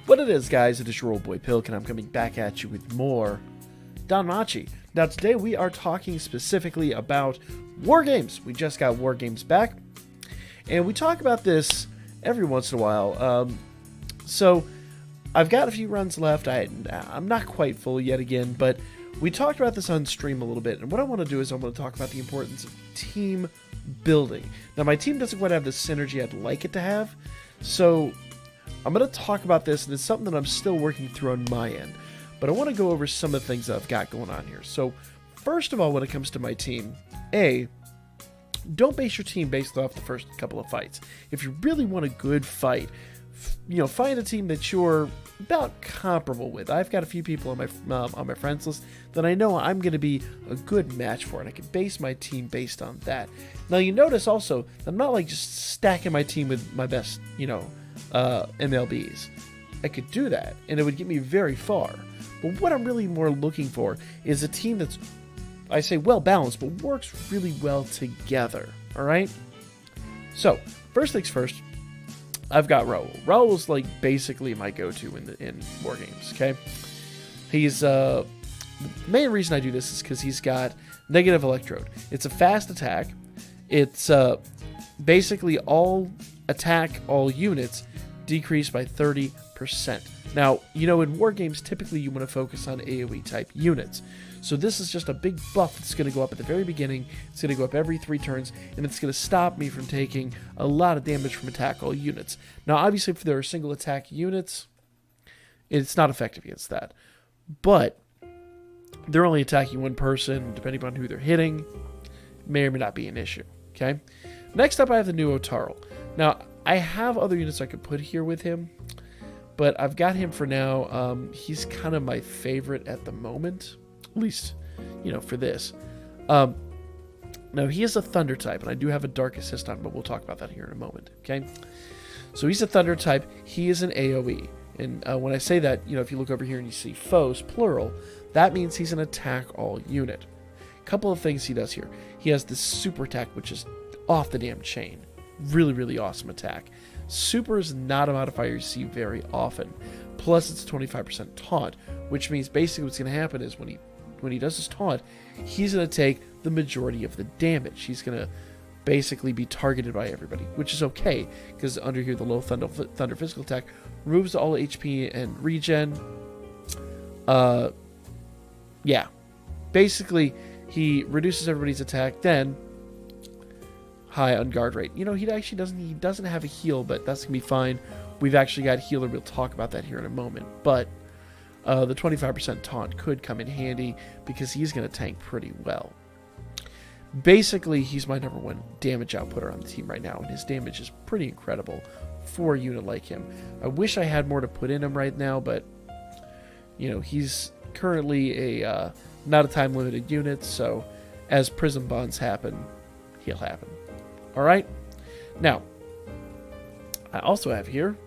What it is, guys, it is your old boy Pilk, and I'm coming back at you with more DanMachi. Now, today we are talking specifically about war games. We just got war games back, and we talk about this every once in a while. So, I've got a few runs left. I'm not quite full yet again, but we talked about this on stream a little bit, and what I want to do is I want to talk about the importance of team building. Now, my team doesn't quite have the synergy I'd like it to have, so I'm going to talk about this, and it's something that I'm still working through on my end. But I want to go over some of the things that I've got going on here. So, first of all, when it comes to my team, don't base your team based off the first couple of fights. If you really want a good fight, find a team that you're about comparable with. I've got a few people on my friends list that I know I'm going to be a good match for, and I can base my team based on that. Now, you notice also that I'm not like just stacking my team with my best, MLBs. I could do that, and it would get me very far. But what I'm really more looking for is a team that's, I say, well balanced, but works really well together. All right. So first things first, I've got Raul. Raul's like basically my go-to in war games. Okay, he's the main reason I do this is because he's got negative electrode. It's a fast attack. It's basically all attack, all units decreased by 30%. Now, in war games, typically you want to focus on AoE type units. So this is just a big buff that's going to go up at the very beginning. It's going to go up every 3 turns, and it's going to stop me from taking a lot of damage from attack all units. Now, obviously, if there are single attack units, it's not effective against that. But they're only attacking one person, depending on who they're hitting. May or may not be an issue. Okay. Next up, I have the new Otaro. Now, I have other units I could put here with him, but I've got him for now. He's kind of my favorite at the moment, at least, for this. Now, he is a Thunder type, and I do have a Dark Assist on him, but we'll talk about that here in a moment, okay? So he's a Thunder type. He is an AoE, and when I say that, if you look over here and you see foes, plural, that means he's an attack all unit. A couple of things he does here. He has this super attack, which is off the damn chain. Really, really awesome attack. Super is not a modifier you see very often. Plus, it's a 25% taunt, which means basically what's going to happen is when he does his taunt, he's going to take the majority of the damage. He's going to basically be targeted by everybody, which is okay, because under here, the low thunder physical attack removes all HP and regen. Yeah. Basically, he reduces everybody's attack, then high on guard rate. He doesn't have a heal, but that's gonna be fine. We've actually got healer. We'll talk about that here in a moment. But the 25% taunt could come in handy because he's gonna tank pretty well. Basically, he's my number 1 damage outputter on the team right now, and his damage is pretty incredible for a unit like him. I wish I had more to put in him right now, but he's currently a not a time limited unit, so as prism bonds happen, he'll happen. All right. Now, I also have here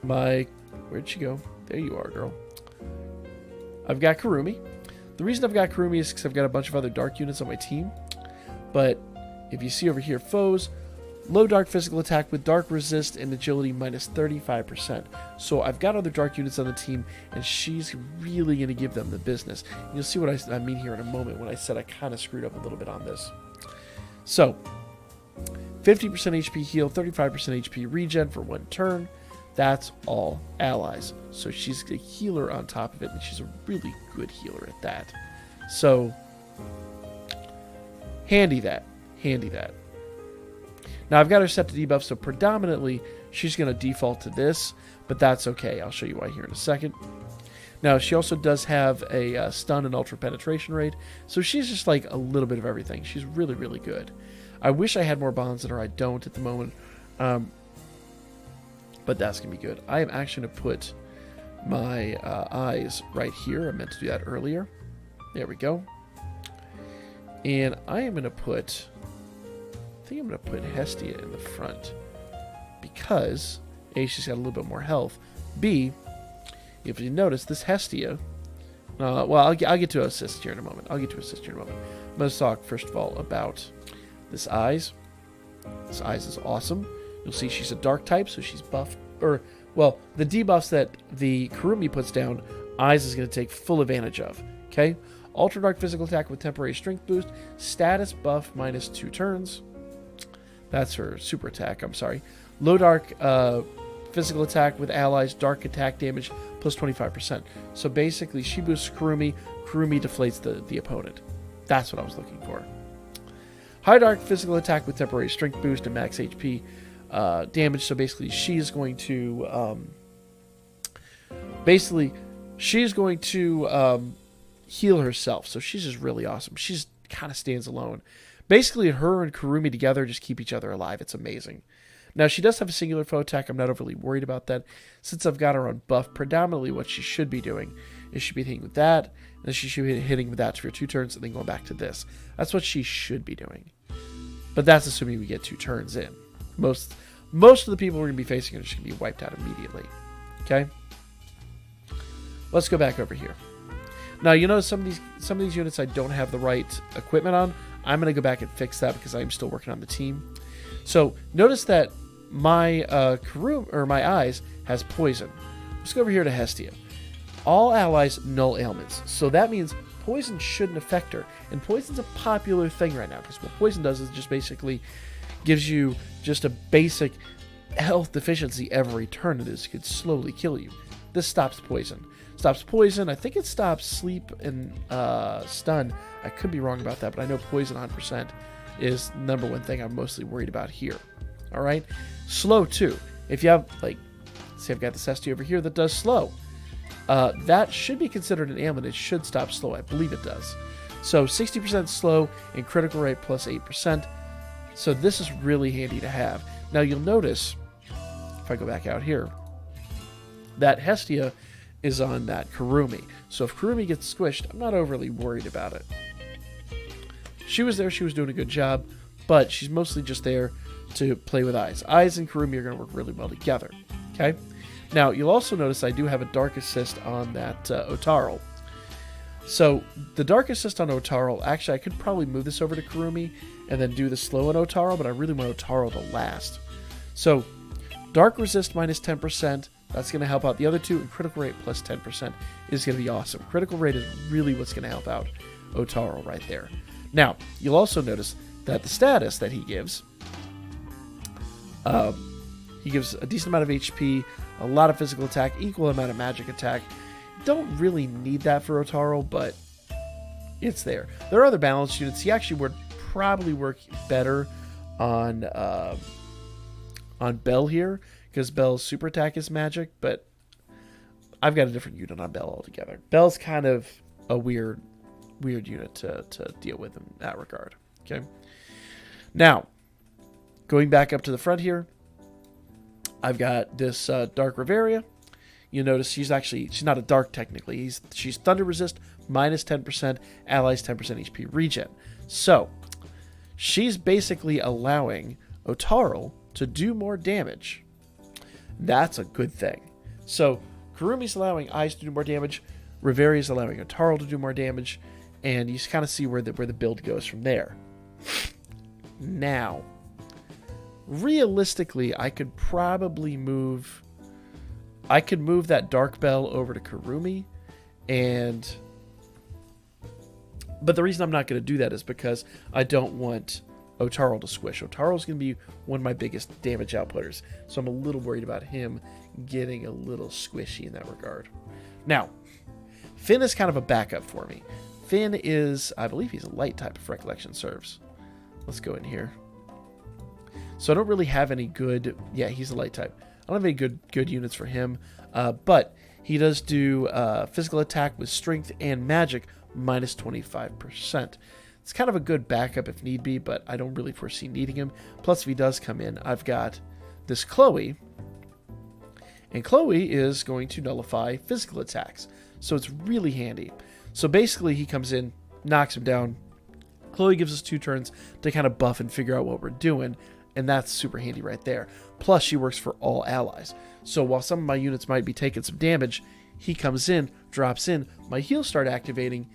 where'd she go? There you are, girl. I've got Kurumi. The reason I've got Kurumi is because I've got a bunch of other dark units on my team. But if you see over here, foes, low dark physical attack with dark resist and agility minus 35%. So I've got other dark units on the team, and she's really going to give them the business. And you'll see what I mean here in a moment when I said I kind of screwed up a little bit on this. So 50% HP heal, 35% HP regen for 1 turn. That's all allies. So she's a healer on top of it, and she's a really good healer at that. So handy that. Now I've got her set to debuff, so predominantly she's going to default to this, but that's okay. I'll show you why here in a second. Now she also does have a stun and ultra penetration rate, so she's just like a little bit of everything. She's really, really good. I wish I had more bonds than her. I don't at the moment. But that's going to be good. I am actually going to put my eyes right here. I meant to do that earlier. There we go. And I am going to put... I think I'm going to put Hestia in the front. Because, A, she's got a little bit more health. B, if you notice, this Hestia... well, I'll get to assist here in a moment. I'm going to talk, first of all, about this Aiz. This Aiz is awesome. You'll see she's a dark type, so she's buffed, or Well, the debuffs that the Kurumi puts down, Aiz is going to take full advantage of. Okay? Ultra Dark physical attack with temporary strength boost. Status buff minus 2 turns. That's her super attack, I'm sorry. Low Dark physical attack with allies. Dark attack damage plus 25%. So basically, she boosts Kurumi. Kurumi deflates the opponent. That's what I was looking for. High Dark physical attack with temporary strength boost and max HP damage. So basically, she's going to heal herself. So she's just really awesome. She's kind of stands alone. Basically, her and Kurumi together just keep each other alive. It's amazing. Now, she does have a singular foe attack. I'm not overly worried about that. Since I've got her on buff, predominantly what she should be doing is she be hitting with that, and then she should be hitting with that for 2 turns, and then going back to this. That's what she should be doing. But that's assuming we get 2 turns in. Most of the people we're going to be facing are just going to be wiped out immediately. Okay? Let's go back over here. Now, you notice some of these units I don't have the right equipment on. I'm going to go back and fix that because I'm still working on the team. So, notice that my my Aiz has poison. Let's go over here to Hestia. All allies, null ailments. So that means poison shouldn't affect her. And poison's a popular thing right now because what poison does is just basically gives you just a basic health deficiency every turn, and this could slowly kill you. This stops poison. Stops poison. I think it stops sleep and stun. I could be wrong about that, but I know poison 100% is the number one thing I'm mostly worried about here. All right? Slow, too. If you have, like, see, I've got this Hestia over here that does slow. That should be considered an ailment. It should stop slow. I believe it does. So 60% slow and critical rate plus 8%. So this is really handy to have. Now, you'll notice, if I go back out here, that Hestia is on that Kurumi. So if Kurumi gets squished, I'm not overly worried about it. She was there. She was doing a good job. But she's mostly just there to play with Aiz. Aiz and Kurumi are going to work really well together. Okay? Now, you'll also notice I do have a Dark Assist on that Otarl. So, the Dark Assist on Otarl, actually, I could probably move this over to Kurumi and then do the slow on Otarl, but I really want Otarl to last. So, Dark Resist minus 10%, that's going to help out the other two, and Critical Rate plus 10% is going to be awesome. Critical Rate is really what's going to help out Otarl right there. Now, you'll also notice that the status that he gives a decent amount of HP, a lot of physical attack, equal amount of magic attack. Don't really need that for Otarl, but it's there. There are other balanced units. He actually would probably work better on Bell here, because Bell's super attack is magic, but I've got a different unit on Bell altogether. Bell's kind of a weird unit to deal with in that regard. Okay. Now, going back up to the front here, I've got this Dark Reveria. You notice she's not a Dark technically. She's Thunder Resist, minus 10%, allies 10% HP regen. So, she's basically allowing Otarl to do more damage. That's a good thing. So, Kurumi's allowing Aiz to do more damage, Reveria's allowing Otarl to do more damage, and you kind of see where the build goes from there. Now, realistically, I could probably move that Dark Bell over to Kurumi, but the reason I'm not going to do that is because I don't want Otarl to squish. Otarl's going to be one of my biggest damage outputters, so I'm a little worried about him getting a little squishy in that regard. Now, Finn is kind of a backup for me. Finn is, I believe he's a light type if recollection serves. Let's go in here. So I don't really have any good... Yeah, he's a light type. I don't have any good units for him. But he does do physical attack with strength and magic minus 25%. It's kind of a good backup if need be, but I don't really foresee needing him. Plus, if he does come in, I've got this Chloe. And Chloe is going to nullify physical attacks. So it's really handy. So basically, he comes in, knocks him down. Chloe gives us 2 turns to kind of buff and figure out what we're doing. And that's super handy right there. Plus, she works for all allies. So while some of my units might be taking some damage, he comes in, drops in, my heals start activating,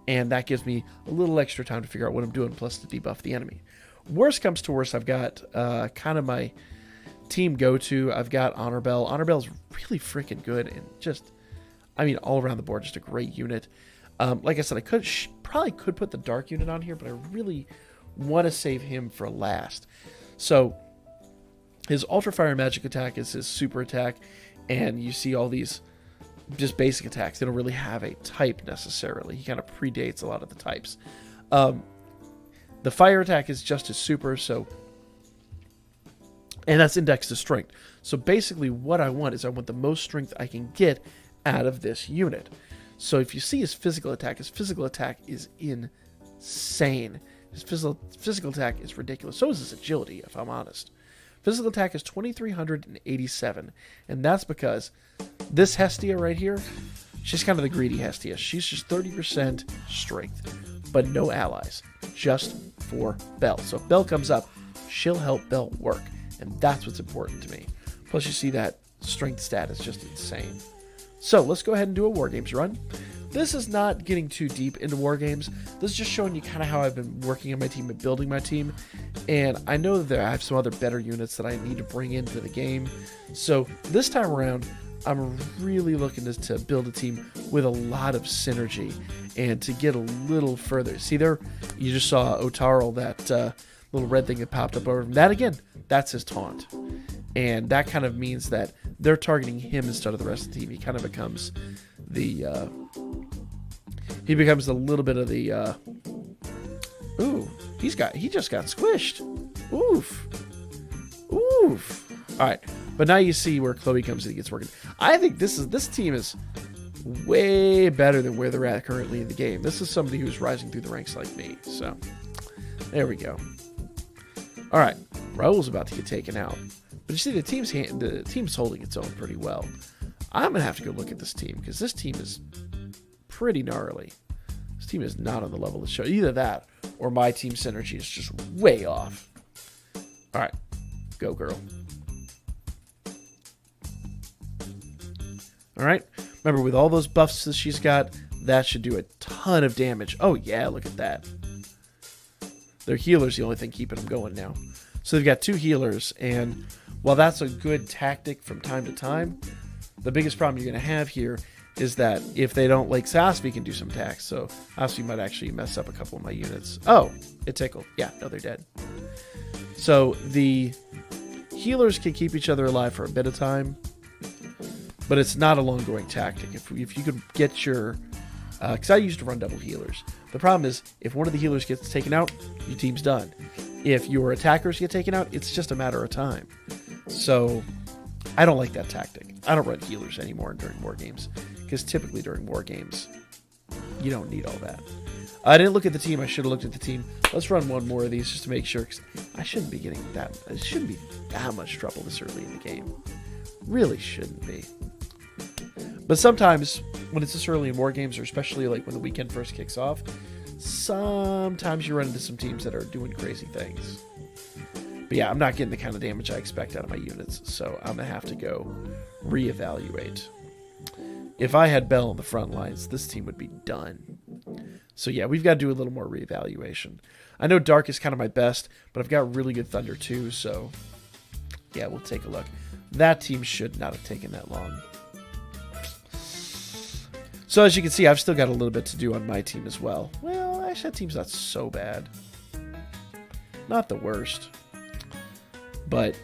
and that gives me a little extra time to figure out what I'm doing, plus to debuff the enemy. Worst comes to worst, I've got kind of my Team go-to, I've got Honor Bell. Honor Bell's really freaking good and just, I mean, all around the board, just a great unit. Like I said, I probably could put the Dark unit on here, but I really want to save him for last. So his Ultra Fire Magic attack is his super attack, and you see all these just basic attacks. They don't really have a type necessarily. He kind of predates a lot of the types. The fire attack is just his super, so, and that's indexed to strength. So basically what I want is I want the most strength I can get out of this unit. So if you see his physical attack is insane. His physical attack is ridiculous. So is his agility, if I'm honest. Physical attack is 2,387, and that's because this Hestia right here, she's kind of the greedy Hestia. She's just 30% strength, but no allies, just for Bell. So if Bell comes up, she'll help Bell work, and that's what's important to me. Plus you see that strength stat is just insane. So let's go ahead and do a War Games run. This is not getting too deep into War Games. This is just showing you kind of how I've been working on my team and building my team. And I know that I have some other better units that I need to bring into the game. So this time around, I'm really looking to build a team with a lot of synergy and to get a little further. See there, you just saw Otaro, that little red thing that popped up over him. That again, that's his taunt. And that kind of means that they're targeting him instead of the rest of the team. He kind of becomes the... he becomes a little bit of the... ooh, he just got squished. Oof. Oof. Alright, but now you see where Chloe comes in and gets working. I think this team is way better than where they're at currently in the game. This is somebody who's rising through the ranks like me. So, there we go. Alright, Raul's about to get taken out. But you see, the team's holding its own pretty well. I'm going to have to go look at this team, because this team is pretty gnarly. This team is not on the level to show. Either that, or my team synergy is just way off. Alright, go girl. Alright, remember with all those buffs that she's got, that should do a ton of damage. Oh yeah, look at that. Their healer's the only thing keeping them going now. So they've got 2 healers, and while that's a good tactic from time to time, the biggest problem you're going to have here is that if they don't, like Sasvi can do some attacks, so Sasvi might actually mess up a couple of my units. Oh, it tickled. Yeah, no, they're dead. So the healers can keep each other alive for a bit of time, but it's not a long-going tactic. If you could get your... because I used to run double healers. The problem is, if one of the healers gets taken out, your team's done. If your attackers get taken out, it's just a matter of time. So, I don't like that tactic. I don't run healers anymore during War Games, because typically during War Games, you don't need all that. I didn't look at the team. I should have looked at the team. Let's run one more of these just to make sure, because I shouldn't be getting that... It shouldn't be that much trouble this early in the game. Really shouldn't be. But sometimes, when it's this early in War Games, or especially like when the weekend first kicks off, sometimes you run into some teams that are doing crazy things. But yeah, I'm not getting the kind of damage I expect out of my units, so I'm going to have to go reevaluate. If I had Bell on the front lines, this team would be done. So yeah, we've got to do a little more reevaluation. I know Dark is kind of my best, but I've got really good Thunder too, so yeah, we'll take a look. That team should not have taken that long. So as you can see, I've still got a little bit to do on my team as well. Well, actually, that team's not so bad. Not the worst. But,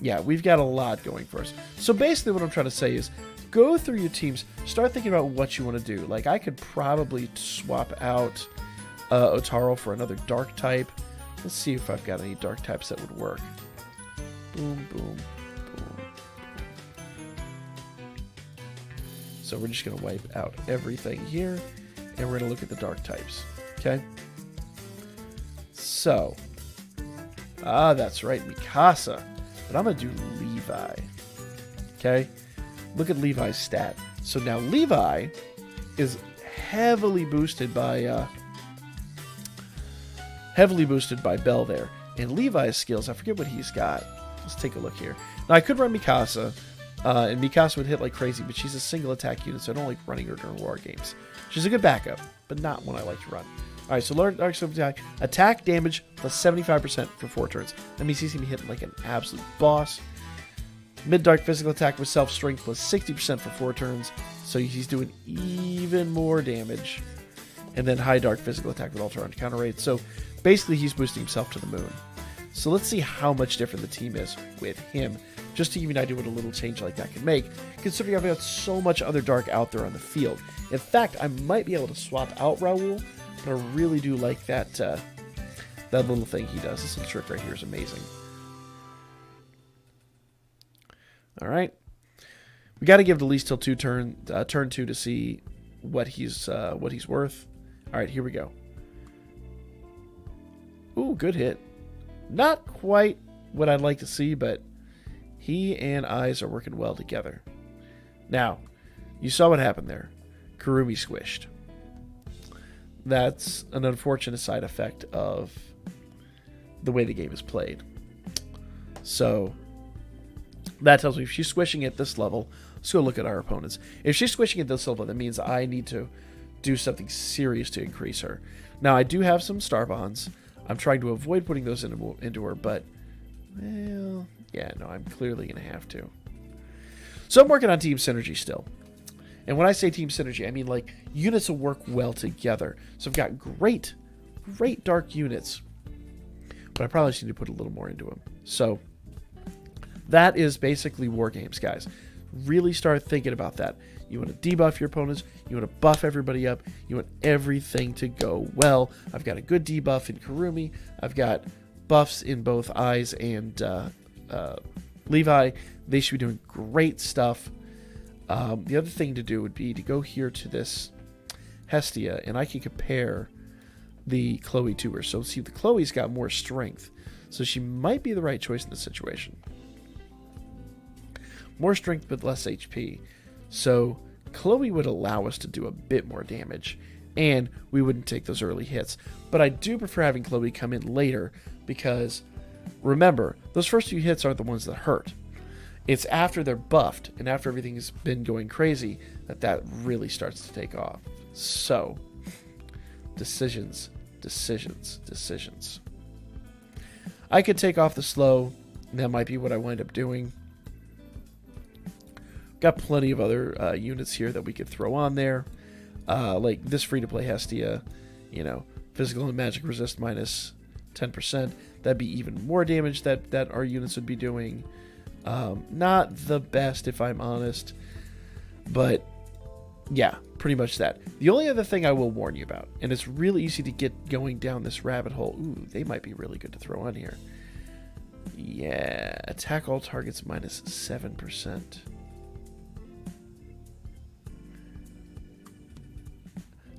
yeah, we've got a lot going for us. So basically what I'm trying to say is, go through your teams, start thinking about what you want to do. Like, I could probably swap out Otaro for another dark type. Let's see if I've got any dark types that would work. Boom, boom. So we're just going to wipe out everything here, and we're going to look at the dark types, okay? So, that's right, Mikasa, but I'm going to do Levi, okay? Look at Levi's stat. So now Levi is heavily boosted by Bell there, and Levi's skills, I forget what he's got. Let's take a look here. Now I could run Mikasa. And Mikasa would hit like crazy, but she's a single attack unit, so I don't like running her during War Games. She's a good backup, but not one I like to run. Alright, so Dark Physical Attack. Attack damage plus 75% for 4 turns. That means he's going to be hitting like an absolute boss. Mid-Dark Physical Attack with Self-Strength plus 60% for 4 turns. So he's doing even more damage. And then High Dark Physical Attack with Ultra on counter rate. So basically he's boosting himself to the moon. So let's see how much different the team is with him. Just to give you an idea what a little change like that can make. Considering I've got so much other Dark out there on the field. In fact, I might be able to swap out Raul. But I really do like that that little thing he does. This little trick right here is amazing. All right, we got to give it at least till turn 2 to see what he's worth. All right, here we go. Ooh, good hit. Not quite what I'd like to see, but he and Aiz are working well together. Now, you saw what happened there. Kurumi squished. That's an unfortunate side effect of the way the game is played. So that tells me if she's squishing at this level, let's go look at our opponents. If she's squishing at this level, that means I need to do something serious to increase her. Now, I do have some star bonds. I'm trying to avoid putting those into her, but, well, yeah, no, I'm clearly going to have to. So I'm working on team synergy still. And when I say team synergy, I mean like units will work well together. So I've got great dark units, but I probably just need to put a little more into them. So that is basically war games, guys. Really start thinking about that. You want to debuff your opponents. You want to buff everybody up. You want everything to go well. I've got a good debuff in Kurumi. I've got buffs in both Aiz and Levi. They should be doing great stuff. The other thing to do would be to go here to this Hestia, and I can compare the Chloe to her. So see, the Chloe's got more strength, so she might be the right choice in this situation. More strength but less HP. So Chloe would allow us to do a bit more damage, and we wouldn't take those early hits. But I do prefer having Chloe come in later, because remember, those first few hits aren't the ones that hurt. It's after they're buffed and after everything's been going crazy that really starts to take off. So, decisions. I could take off the slow. That might be what I wind up doing. Got plenty of other units here that we could throw on there. Like this free-to-play Hestia, physical and magic resist minus 10%. That'd be even more damage that our units would be doing. Not the best, if I'm honest, but yeah, pretty much that. The only other thing I will warn you about, and it's really easy to get going down this rabbit hole. Ooh, they might be really good to throw on here. Yeah, attack all targets minus 7%.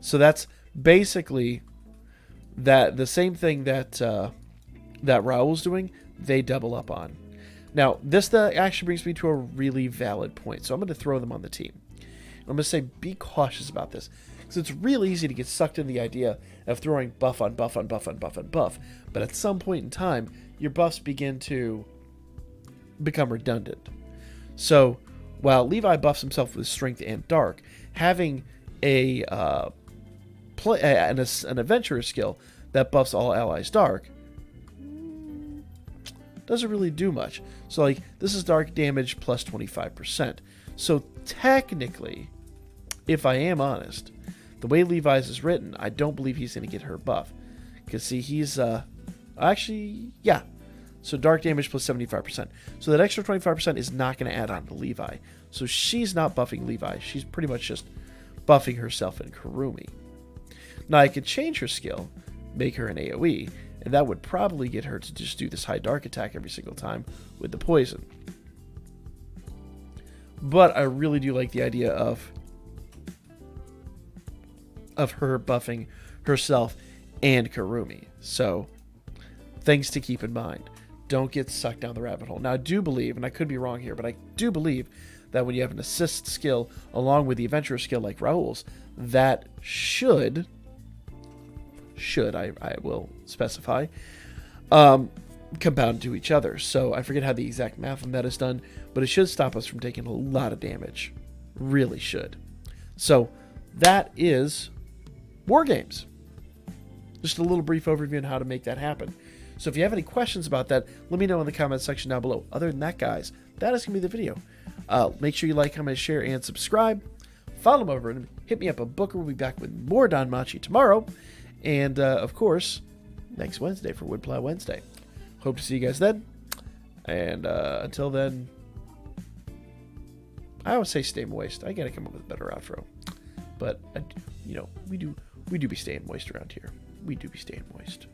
So that's basically the same thing that that Raul's doing. They double up on. Now, this actually brings me to a really valid point. So I'm going to throw them on the team. I'm going to say be cautious about this, because it's really easy to get sucked in the idea of throwing buff on buff on buff on buff on buff. But at some point in time, your buffs begin to become redundant. So while Levi buffs himself with strength and dark, having an adventurer skill that buffs all allies dark doesn't really do much. So like this is dark damage plus 25%. So technically, if I am honest, the way Levi's is written, I don't believe he's going to get her buff. Because see, he's actually, yeah. So dark damage plus 75%. So that extra 25% is not going to add on to Levi. So she's not buffing Levi. She's pretty much just buffing herself in Kurumi. Now I could change her skill, make her an AoE, and that would probably get her to just do this high dark attack every single time with the poison. But I really do like the idea of her buffing herself and Kurumi. So things to keep in mind. Don't get sucked down the rabbit hole. Now I do believe, and I could be wrong here, but I do believe that when you have an assist skill along with the adventurer skill like Raul's, that should I will specify, compound to each other. So I forget how the exact math on that is done, but it should stop us from taking a lot of damage. Really should. So that is War Games. Just a little brief overview on how to make that happen. So if you have any questions about that, let me know in the comments section down below. Other than that, guys, that is going to be the video. Make sure you like, comment, share, and subscribe. Follow me over and hit me up on Booker. We'll be back with more DanMachi tomorrow. And, of course, next Wednesday for Woodplow Wednesday. Hope to see you guys then. And until then, I always say stay moist. I got to come up with a better outro. But, you know, we do be staying moist around here. We do be staying moist.